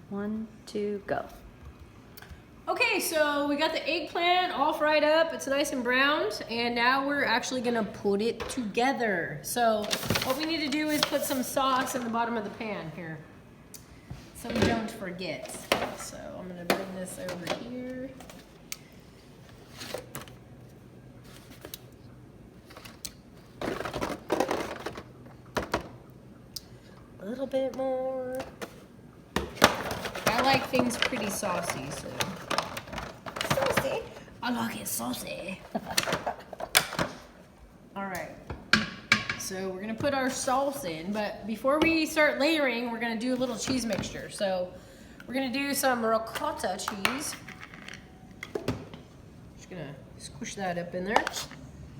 1, 2, go. Okay, so we got the eggplant all fried up. It's nice and browned, and now we're actually gonna put it together. So what we need to do is put some sauce in the bottom of the pan here, so we don't forget. So I'm gonna bring this over here. A little bit more. I like things pretty saucy, so. Saucy. I like it saucy. All right, so we're gonna put our sauce in, but before we start layering, we're gonna do a little cheese mixture. So we're gonna do some ricotta cheese. Just gonna squish that up in there.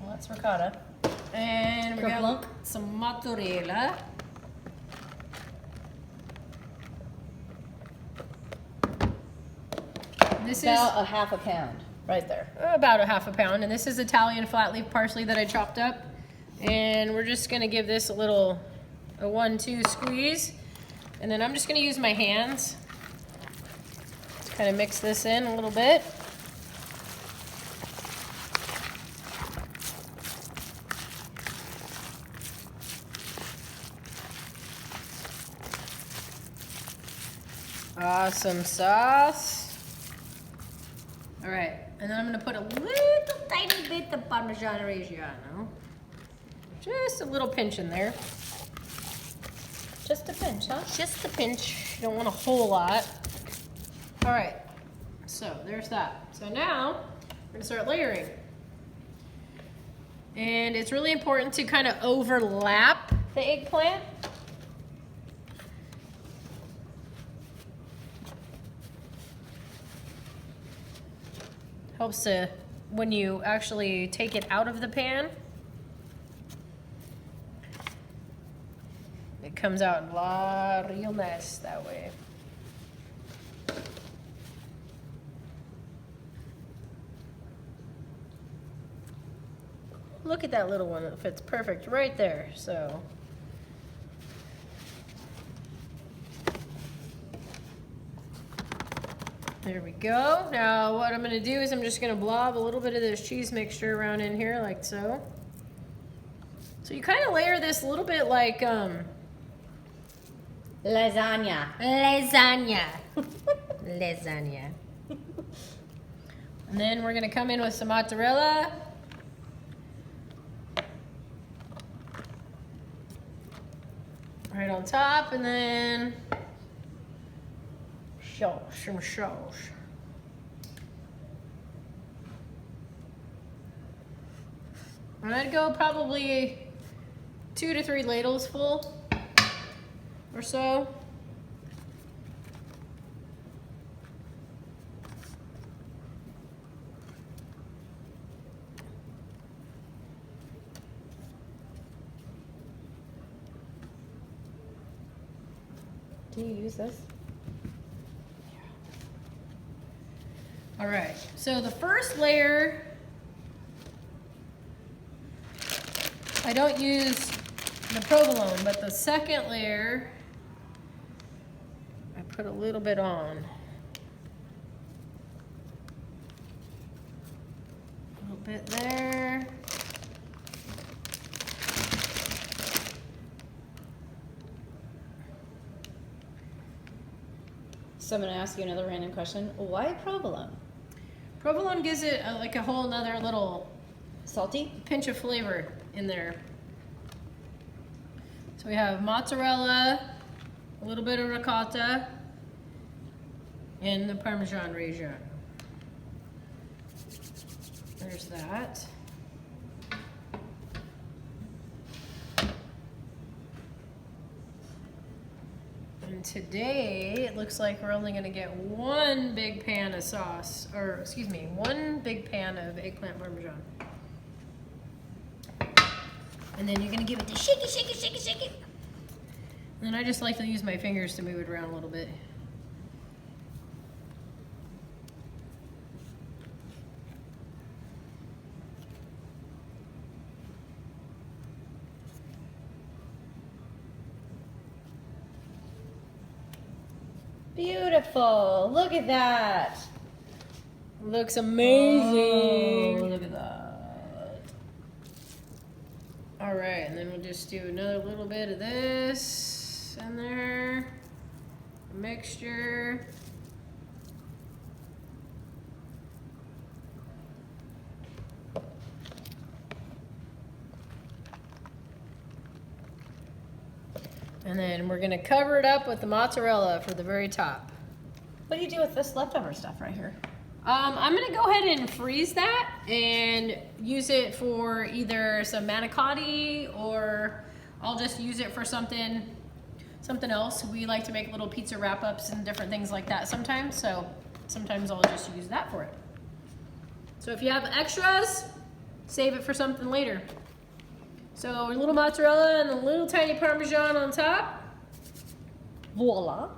Well, that's ricotta. And we're gonna Kerplunk. some mozzarella. This About a half a pound, right there. about a half a pound, and this is Italian flat leaf parsley that I chopped up. And we're just gonna give this a 1-2 squeeze, and then I'm just gonna use my hands to kind of mix this in a little bit. Awesome sauce. All right, and then I'm gonna put a little tiny bit of Parmesan Reggiano. Just a little pinch in there. Just a pinch, huh? Just a pinch. You don't want a whole lot. All right, so there's that. So now we're gonna start layering. And it's really important to kind of overlap the eggplant. Helps to, when you actually take it out of the pan, it comes out real nice that way. Look at that little one, it fits perfect right there, so. There we go. Now what I'm gonna do is I'm just gonna blob a little bit of this cheese mixture around in here like so. So you kind of layer this a little bit like Lasagna. lasagna. Lasagna. And then we're gonna come in with some mozzarella. Right on top, and then some sauce. And I'd go probably 2 to 3 ladles full or so. Do you use this? All right, so the first layer, I don't use the provolone, but the second layer, I put a little bit on. A little bit there. So I'm going to ask you another random question. Why provolone? Provolone gives it like a whole nother little Salty? pinch of flavor in there. So we have mozzarella, a little bit of ricotta, and the Parmesan Reggiano. There's that. And today, it looks like we're only gonna get 1 big pan of sauce, or excuse me, 1 big pan of eggplant Parmesan. And then you're gonna give it the shake it, shake it, shake it, shake it. And then I just like to use my fingers to move it around a little bit. Beautiful. Look at that. Looks amazing. Oh, look at that. All right, and then we'll just do another little bit of this in there. Mixture. And then we're gonna cover it up with the mozzarella for the very top. What do you do with this leftover stuff right here? I'm gonna go ahead and freeze that and use it for either some manicotti, or I'll just use it for something else. We like to make little pizza wrap-ups and different things like that sometimes, so sometimes I'll just use that for it. So if you have extras, save it for something later. So a little mozzarella and a little tiny Parmesan on top. Voila.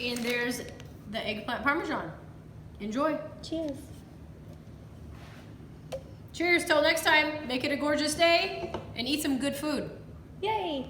And there's the eggplant Parmesan. Enjoy. Cheers. Cheers, till next time. Make it a gorgeous day and eat some good food. Yay.